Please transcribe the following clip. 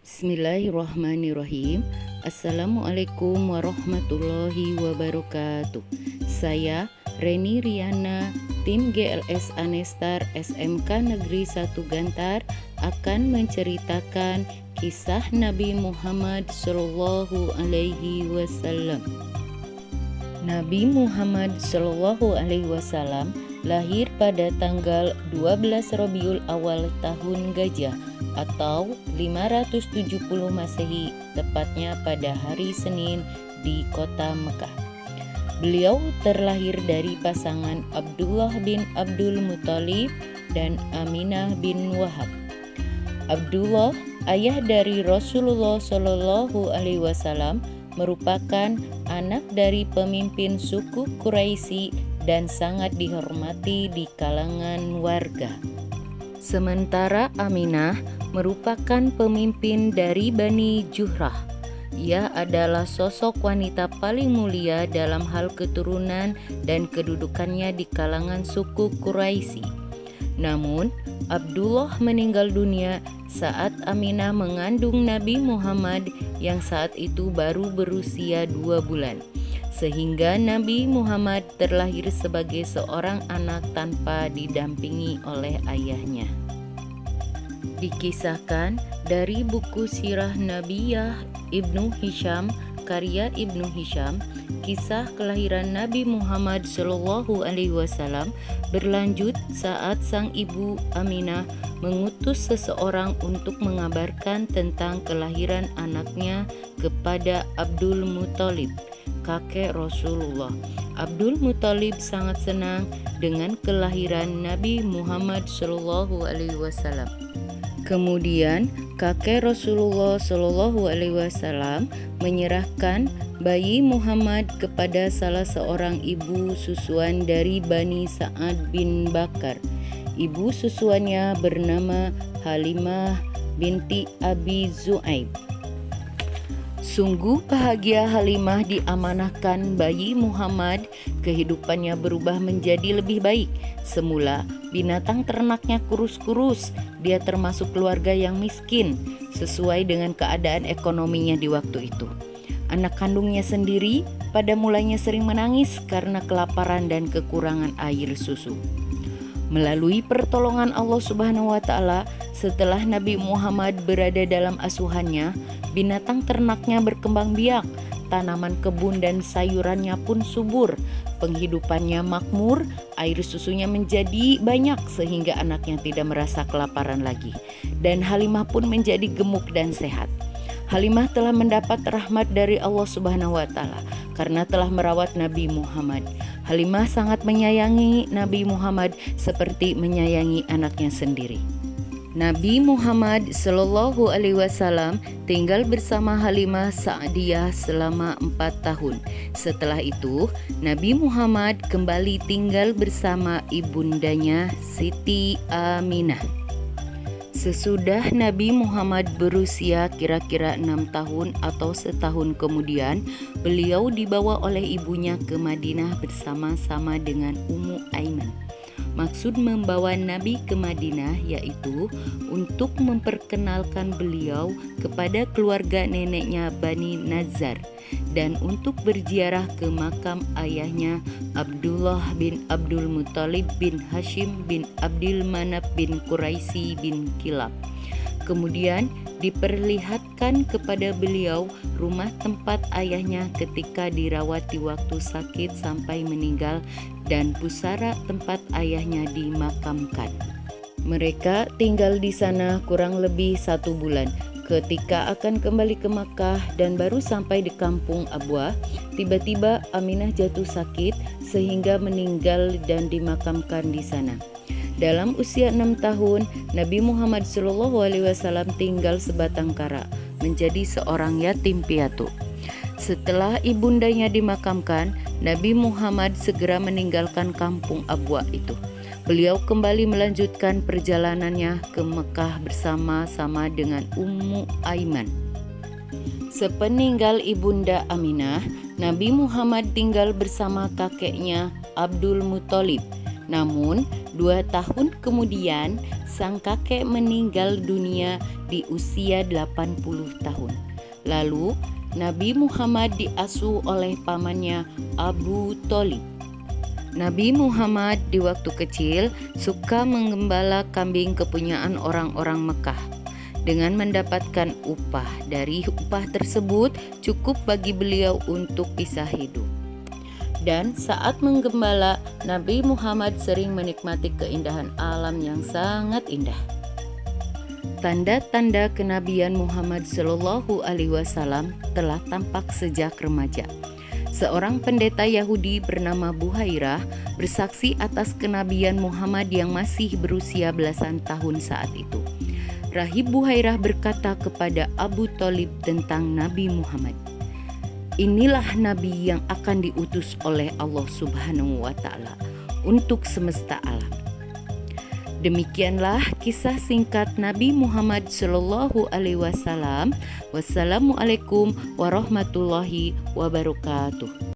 Bismillahirrahmanirrahim. Assalamualaikum warahmatullahi wabarakatuh. Saya Reni Riana, tim GLS Anestar SMK Negeri 1 Gantar akan menceritakan kisah Nabi Muhammad Shallallahu Alaihi Wasallam. Nabi Muhammad Shallallahu Alaihi Wasallam lahir pada tanggal 12 Rabiul Awal tahun Gajah atau 570 Masehi, tepatnya pada hari Senin di kota Mekah. Beliau terlahir dari pasangan Abdullah bin Abdul Muthalib dan Aminah bin Wahab. Abdullah, ayah dari Rasulullah Shallallahu Alaihi Wasallam, merupakan anak dari pemimpin suku Quraisy dan sangat dihormati di kalangan warga. Sementara Aminah merupakan pemimpin dari Bani Juhrah. Ia adalah sosok wanita paling mulia dalam hal keturunan dan kedudukannya di kalangan suku Quraisy. Namun, Abdullah meninggal dunia saat Aminah mengandung Nabi Muhammad yang saat itu baru berusia 2 bulan. Sehingga Nabi Muhammad terlahir sebagai seorang anak tanpa didampingi oleh ayahnya. Dikisahkan dari buku Sirah Nabiyah Ibnu Hisham, karya Ibnu Hisham, kisah kelahiran Nabi Muhammad Shallallahu Alaihi Wasallam berlanjut saat sang ibu Aminah mengutus seseorang untuk mengabarkan tentang kelahiran anaknya kepada Abdul Muthalib, kakek Rasulullah. Abdul Muthalib sangat senang dengan kelahiran Nabi Muhammad Shallallahu Alaihi Wasallam. Kemudian kakek Rasulullah Shallallahu Alaihi Wasallam menyerahkan bayi Muhammad kepada salah seorang ibu susuan dari Bani Sa'ad bin Bakar. Ibu susuannya bernama Halimah binti Abi Zu'aib. Sungguh bahagia Halimah diamanahkan bayi Muhammad. Kehidupannya berubah menjadi lebih baik. Semula binatang ternaknya kurus-kurus. Dia termasuk keluarga yang miskin sesuai dengan keadaan ekonominya di waktu itu. Anak kandungnya sendiri pada mulanya sering menangis karena kelaparan dan kekurangan air susu. Melalui pertolongan Allah Subhanahu wa Ta'ala, setelah Nabi Muhammad berada dalam asuhannya, binatang ternaknya berkembang biak, tanaman kebun dan sayurannya pun subur, penghidupannya makmur, air susunya menjadi banyak sehingga anaknya tidak merasa kelaparan lagi, dan Halimah pun menjadi gemuk dan sehat. Halimah telah mendapat rahmat dari Allah Subhanahu wa Ta'ala karena telah merawat Nabi Muhammad. Halimah sangat menyayangi Nabi Muhammad seperti menyayangi anaknya sendiri. Nabi Muhammad Shallallahu Alaihi Wasallam tinggal bersama Halimah Sa'diyah selama 4 tahun. Setelah itu, Nabi Muhammad kembali tinggal bersama ibundanya Siti Aminah. Sesudah Nabi Muhammad berusia kira-kira 6 tahun atau setahun kemudian, beliau dibawa oleh ibunya ke Madinah bersama-sama dengan Ummu Aiman. Maksud membawa Nabi ke Madinah yaitu untuk memperkenalkan beliau kepada keluarga neneknya Bani Nazar dan untuk berziarah ke makam ayahnya Abdullah bin Abdul Muthalib bin Hashim bin Abdul Manaf bin Quraisy bin Kilab. Kemudian diperlihatkan kepada beliau rumah tempat ayahnya ketika dirawat di waktu sakit sampai meninggal dan pusara tempat ayahnya dimakamkan. Mereka tinggal di sana kurang lebih 1 bulan. Ketika akan kembali ke Makkah dan baru sampai di kampung Abwah, tiba-tiba Aminah jatuh sakit sehingga meninggal dan dimakamkan di sana. Dalam usia 6 tahun, Nabi Muhammad SAW tinggal sebatang kara, menjadi seorang yatim piatu. Setelah ibundanya dimakamkan, Nabi Muhammad segera meninggalkan kampung Abwa itu. Beliau kembali melanjutkan perjalanannya ke Mekah bersama-sama dengan Ummu Aiman. Sepeninggal ibunda Aminah, Nabi Muhammad tinggal bersama kakeknya Abdul Muthalib. Namun, 2 tahun kemudian, sang kakek meninggal dunia di usia 80 tahun. Lalu, Nabi Muhammad diasuh oleh pamannya Abu Thalib. Nabi Muhammad di waktu kecil suka menggembala kambing kepunyaan orang-orang Mekah. Dengan mendapatkan upah, dari upah tersebut cukup bagi beliau untuk bisa hidup. Dan saat menggembala, Nabi Muhammad sering menikmati keindahan alam yang sangat indah. Tanda-tanda kenabian Muhammad Shallallahu Alaihi Wasallam telah tampak sejak remaja. Seorang pendeta Yahudi bernama Buhairah bersaksi atas kenabian Muhammad yang masih berusia belasan tahun saat itu. Rahib Buhairah berkata kepada Abu Thalib tentang Nabi Muhammad, "Inilah Nabi yang akan diutus oleh Allah Subhanahu wa Ta'ala untuk semesta alam." Demikianlah kisah singkat Nabi Muhammad Shallallahu Alaihi Wasallam. Wassalamualaikum warahmatullahi wabarakatuh.